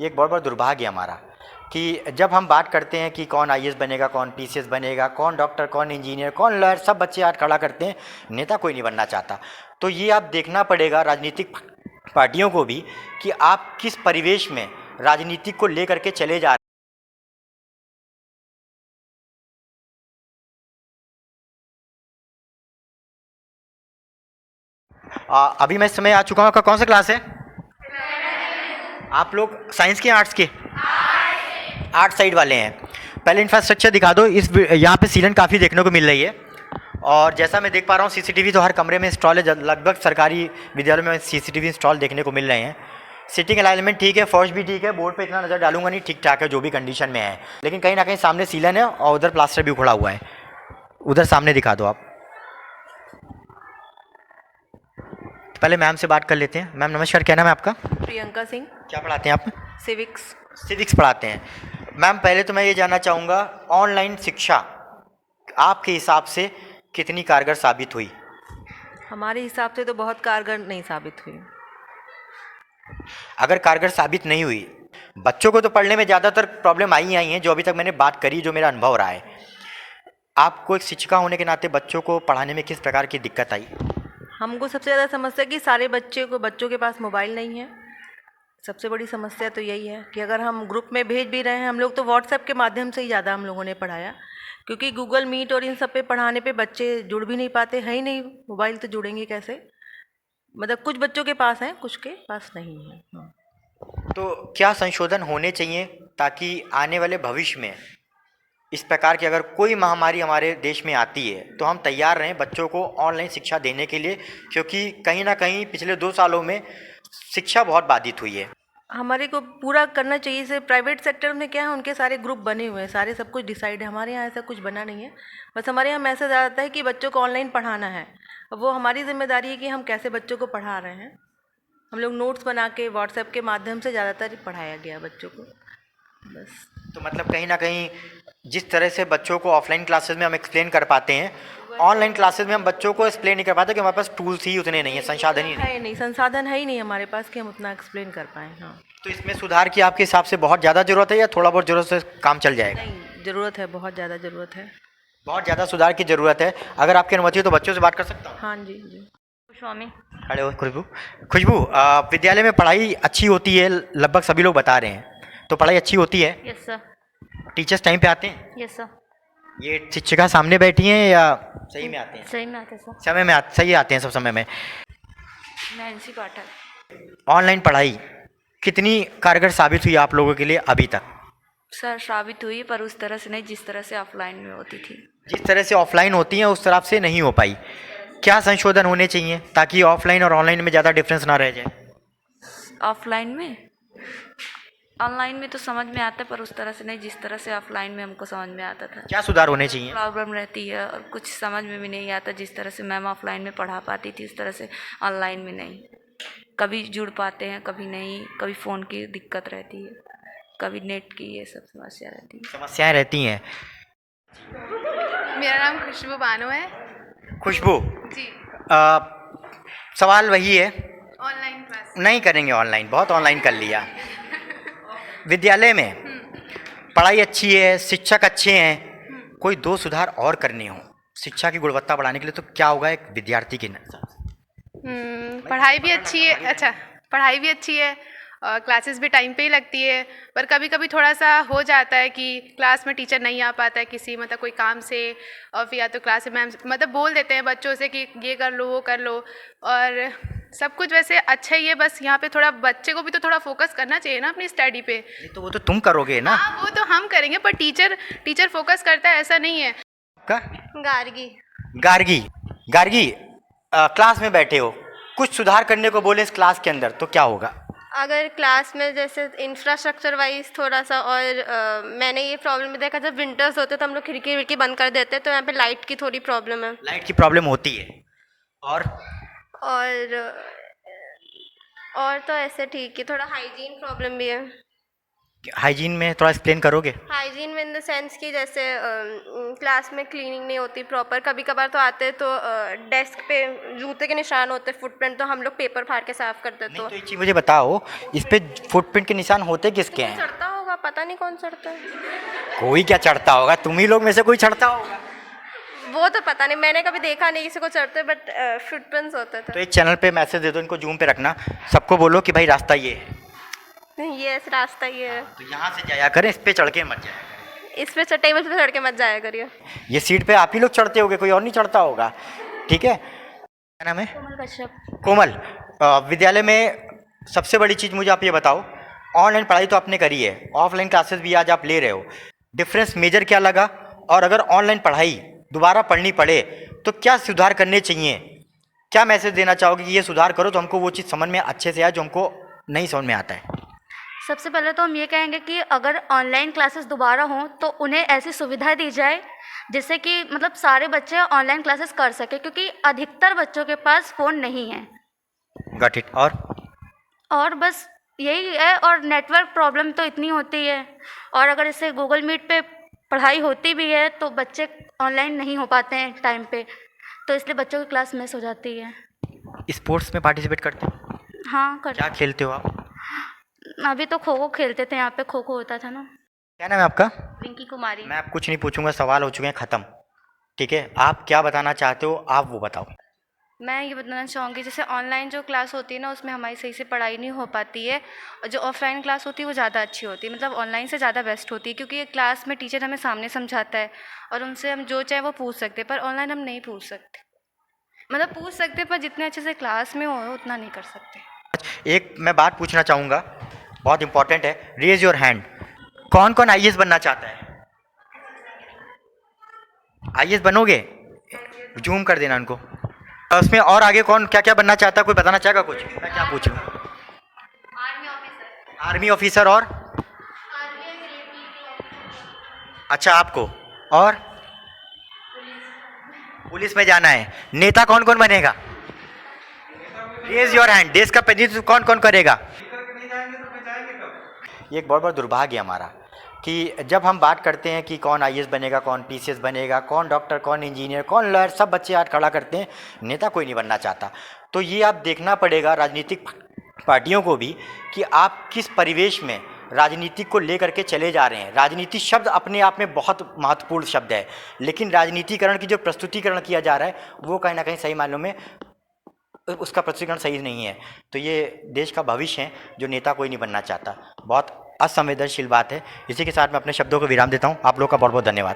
ये एक बहुत बड़ा दुर्भाग्य है हमारा कि जब हम बात करते हैं कि कौन आईएएस बनेगा, कौन पीसीएस बनेगा, कौन डॉक्टर, कौन इंजीनियर, कौन लॉयर, सब बच्चे हाथ खड़ा करते हैं, नेता कोई नहीं बनना चाहता। तो ये आप देखना पड़ेगा राजनीतिक पार्टियों को भी कि आप किस परिवेश में राजनीति को लेकर के चले जा रहे हैं। अभी मैं इस समय आ चुका हूँ। आपका कौन सा क्लास है? आप लोग साइंस के, आर्ट्स के? आर्ट साइड वाले हैं। पहले इंफ्रास्ट्रक्चर दिखा दो। इस यहाँ पे सीलन काफ़ी देखने को मिल रही है और जैसा मैं देख पा रहा हूँ सीसीटीवी तो हर कमरे में इंस्टॉल है। लगभग सरकारी विद्यालयों में सीसीटीवी इंस्टॉल देखने को मिल रहे हैं। सिटिंग अलाइनमेंट ठीक है, फर्श भी ठीक है, बोर्ड पे इतना नज़र डालूंगा नहीं, ठीक ठाक है जो भी कंडीशन में है। लेकिन कहीं ना कहीं सामने सीलन है और उधर प्लास्टर भी उखड़ा हुआ है। उधर सामने दिखा दो आप। पहले मैम से बात कर लेते हैं। मैम नमस्कार, क्या नाम है आपका? प्रियंका सिंह। क्या पढ़ाते हैं आप? सिविक्स। सिविक्स पढ़ाते हैं। मैम पहले तो मैं ये जानना चाहूँगा, ऑनलाइन शिक्षा आपके हिसाब से कितनी कारगर साबित हुई? हमारे हिसाब से तो बहुत कारगर नहीं साबित हुई। अगर कारगर साबित नहीं हुई, बच्चों को तो पढ़ने में ज़्यादातर प्रॉब्लम आई हैं जो अभी तक मैंने बात करी, जो मेरा अनुभव रहा है। आपको एक शिक्षिका होने के नाते बच्चों को पढ़ाने में किस प्रकार की दिक्कत आई? हमको सबसे ज़्यादा समस्या कि सारे बच्चों के पास मोबाइल नहीं है। सबसे बड़ी समस्या तो यही है कि अगर हम ग्रुप में भेज भी रहे हैं, हम लोग तो व्हाट्सएप के माध्यम से ही ज़्यादा हम लोगों ने पढ़ाया, क्योंकि गूगल मीट और इन सब पे पढ़ाने पे बच्चे जुड़ भी नहीं पाते, है ही नहीं, मोबाइल तो जुड़ेंगे कैसे। मतलब कुछ बच्चों के पास है, कुछ के पास नहीं है। तो क्या संशोधन होने चाहिए ताकि आने वाले भविष्य में इस प्रकार की अगर कोई महामारी हमारे देश में आती है तो हम तैयार रहें बच्चों को ऑनलाइन शिक्षा देने के लिए, क्योंकि कहीं ना कहीं पिछले 2 सालों में शिक्षा बहुत बाधित हुई है। हमारे को पूरा करना चाहिए। से प्राइवेट सेक्टर में क्या है, उनके सारे ग्रुप बने हुए हैं, सारे सब कुछ डिसाइड है। हमारे यहाँ ऐसा कुछ बना नहीं है। बस हमारे यहाँ मैसेज आता है कि बच्चों को ऑनलाइन पढ़ाना है। अब वो हमारी जिम्मेदारी है कि हम कैसे बच्चों को पढ़ा रहे हैं। हम लोग नोट्स बना के व्हाट्सएप के माध्यम से ज़्यादातर पढ़ाया गया बच्चों को, बस। तो मतलब कहीं ना कहीं जिस तरह से बच्चों को ऑफलाइन क्लासेस में हम एक्सप्लेन कर पाते हैं, ऑनलाइन क्लासेस में हम बच्चों को एक्सप्लेन नहीं कर पाते, कि हमारे पास टूल्स ही उतने नहीं है, संसाधन ही नहीं है नहीं, संसाधन है ही नहीं हमारे पास कि हम उतना एक्सप्लेन कर पाएँ। हाँ, तो इसमें सुधार की आपके हिसाब से बहुत ज़्यादा ज़रूरत है या थोड़ा बहुत ज़रूरत से काम चल जाएगा? नहीं, ज़रूरत है, बहुत ज़्यादा ज़रूरत है। बहुत ज़्यादा सुधार की ज़रूरत है। अगर आपकी अनुमति हो तो बच्चों से बात कर सकता हूँ? हाँ जी जी। स्वामी। खड़े हो खुशबू। खुशबू, विद्यालय में पढ़ाई अच्छी होती है, लगभग सभी लोग बता रहे हैं, तो पढ़ाई अच्छी होती है? Yes sir. टीचर्स टाइम पे आते हैं? Yes sir. ये शिक्षिका सामने बैठी हैं या सही में आते हैं? सही में आते सर। समय में सही आते हैं सब समय में? नैन्सी पाठक। ऑनलाइन पढ़ाई कितनी कारगर साबित हुई आप लोगों के लिए अभी तक? सर साबित हुई, पर उस तरह से नहीं जिस तरह से ऑफलाइन में होती थी। जिस तरह से ऑफलाइन होती हैं उस तरह से नहीं हो पाई। क्या संशोधन होने चाहिए ताकि ऑफलाइन और ऑनलाइन में ज़्यादा डिफरेंस ना रह जाए? ऑफलाइन में, ऑनलाइन में तो समझ में आता है, पर उस तरह से नहीं जिस तरह से ऑफलाइन में हमको समझ में आता था। क्या सुधार होने चाहिए? प्रॉब्लम रहती है और कुछ समझ में भी नहीं आता। जिस तरह से मैम ऑफलाइन में पढ़ा पाती थी उस तरह से ऑनलाइन में नहीं। कभी जुड़ पाते हैं, कभी नहीं, कभी फ़ोन की दिक्कत रहती है, कभी नेट की, ये सब समस्या रहती है। समस्याएं रहती हैं। मेरा नाम खुशबू बानो है। खुशबू जी। सवाल वही है, ऑनलाइन क्लास नहीं करेंगे ऑनलाइन, बहुत ऑनलाइन कर लिया। विद्यालय में पढ़ाई अच्छी है, शिक्षक अच्छे हैं, कोई 2 सुधार और करने हो शिक्षा की गुणवत्ता बढ़ाने के लिए तो क्या होगा एक विद्यार्थी के साथ? पढ़ाई भी अच्छी है। अच्छा, पढ़ाई भी अच्छी है और क्लासेस भी टाइम पे ही लगती है, पर कभी कभी थोड़ा सा हो जाता है कि क्लास में टीचर नहीं आ पाता है किसी मतलब कोई काम से, और फिर या तो क्लास में मैम मतलब बोल देते हैं बच्चों से कि ये कर लो वो कर लो। और सब कुछ वैसे अच्छा ही है, बस यहाँ पे थोड़ा बच्चे को भी तो थोड़ा फोकस करना चाहिए ना अपनी स्टडी पे। तो वो तो तुम करोगे ना? हाँ, वो तो हम करेंगे, पर टीचर फोकस करता है ऐसा नहीं है। गार्गी। गार्गी, गार्गी, क्लास में बैठे हो, कुछ सुधार करने को बोले इस क्लास के अंदर तो क्या होगा? अगर क्लास में जैसे इंफ्रास्ट्रक्चर वाइज थोड़ा सा, और मैंने ये प्रॉब्लम देखा जब विंटर्स होते तो हम लोग खिड़की विड़की बंद कर देते हैं, तो यहाँ पे लाइट की थोड़ी प्रॉब्लम है। लाइट की प्रॉब्लम होती है। और और तो ऐसे ठीक है, थोड़ा हाइजीन प्रॉब्लम भी है। हाइजीन में थोड़ा एक्सप्लेन करोगे? हाइजीन में इन द सेंस कि जैसे क्लास में क्लीनिंग नहीं होती प्रॉपर, कभी कभार तो आते हैं तो डेस्क पे जूते के निशान होते, फुटप्रिंट, तो हम लोग पेपर फाड़ के साफ करते नहीं तो तो एक चीज़ मुझे बताओ, इस पे फुटप्रिंट के निशान होते किसके हैं? चढ़ता होगा, पता नहीं कौन चढ़ता है, कोई क्या चढ़ता होगा, तुम ही लोग में से कोई चढ़ता होगा। वो तो पता नहीं, मैंने कभी देखा नहीं किसी को चढ़ते, बट फुटप्रिंट्स होते तो थे। एक चैनल पे मैसेज दे दो, इनको जूम पे रखना, सबको बोलो कि भाई रास्ता ये है, ये रास्ता ये है, तो यहाँ से जाया करें, इस पे चढ़ के मत जाया करें। इस पे टेबल पे चढ़ के मत जाया करिए। ये सीट पे आप ही लोग चढ़ते होगे, कोई और नहीं चढ़ता होगा, ठीक है? क्या नाम है? कोमल कश्यप। कोमल, विद्यालय में सबसे बड़ी चीज़ मुझे आप ये बताओ, ऑनलाइन पढ़ाई तो आपने करी है, ऑफलाइन क्लासेस भी आज आप ले रहे हो, डिफरेंस मेजर क्या लगा? और अगर ऑनलाइन पढ़ाई दोबारा पढ़नी पड़े तो क्या सुधार करने चाहिए? क्या मैसेज देना चाहोगे कि ये सुधार करो तो हमको वो चीज़ समझ में अच्छे से आए जो हमको नहीं समझ में आता है? सबसे पहले तो हम ये कहेंगे कि अगर ऑनलाइन क्लासेस दोबारा हों तो उन्हें ऐसी सुविधा दी जाए जिससे कि मतलब सारे बच्चे ऑनलाइन क्लासेस कर सके, क्योंकि अधिकतर बच्चों के पास फ़ोन नहीं है। Got it. और बस यही है, और नेटवर्क प्रॉब्लम तो इतनी होती है, और अगर इससे गूगल मीट पे पढ़ाई होती भी है तो बच्चे ऑनलाइन नहीं हो पाते हैं टाइम पे, तो इसलिए बच्चों की क्लास मिस हो जाती है। स्पोर्ट्स में पार्टिसिपेट करते हो? हाँ क्या खेलते हो आप? अभी तो खो खो खेलते थे, यहाँ पे खो खो होता था ना। क्या नाम है आपका? रिंकी कुमारी। मैं आप कुछ नहीं पूछूंगा, सवाल हो चुके हैं ख़त्म, ठीक है? आप क्या बताना चाहते हो, आप वो बताओ। मैं ये बताना चाहूँगी, जैसे ऑनलाइन जो क्लास होती है ना उसमें हमारी सही से पढ़ाई नहीं हो पाती है, और जो ऑफलाइन क्लास होती है वो ज़्यादा अच्छी होती है, मतलब ऑनलाइन से ज़्यादा बेस्ट होती है, क्योंकि क्लास में टीचर हमें सामने समझाता है और उनसे हम जो चाहे वो पूछ सकते हैं, पर ऑनलाइन हम नहीं पूछ सकते, मतलब पूछ सकते पर जितने अच्छे से क्लास में हो उतना नहीं कर सकते। एक मैं बात पूछना चाहूँगा, बहुत इंपॉर्टेंट है, रेज योर हैंड। कौन कौन आईएएस बनना चाहता है? आईएएस बनोगे? जूम कर देना उनको। उसमें और आगे कौन क्या क्या बनना चाहता है, कोई बताना चाहेगा कुछ? मैं क्या पूछ लूँ? आर्मी ऑफिसर और अच्छा, आपको और पुलिस में जाना है। नेता कौन कौन बनेगा? Raise your hand. देश का प्रतिनिधित्व कौन कौन करेगा? ये एक बहुत बड़ा दुर्भाग्य है हमारा कि जब हम बात करते हैं कि कौन आईएएस बनेगा, कौन पीसीएस बनेगा, कौन डॉक्टर, कौन इंजीनियर, कौन लॉयर, सब बच्चे हाथ खड़ा करते हैं, नेता कोई नहीं बनना चाहता। तो ये आप देखना पड़ेगा राजनीतिक पार्टियों को भी कि आप किस परिवेश में राजनीति को लेकर के चले जा रहे हैं। राजनीति शब्द अपने आप में बहुत महत्वपूर्ण शब्द है, लेकिन राजनीतिकरण की जो प्रस्तुतिकरण किया जा रहा है वो कहीं ना कहीं सही मायनों में उसका प्रस्तुतिकरण सही नहीं है। तो ये देश का भविष्य है जो नेता कोई नहीं बनना चाहता। बहुत असंवेदनशील बात है। इसी के साथ मैं अपने शब्दों को विराम देता हूँ। आप लोग का बहुत बहुत धन्यवाद।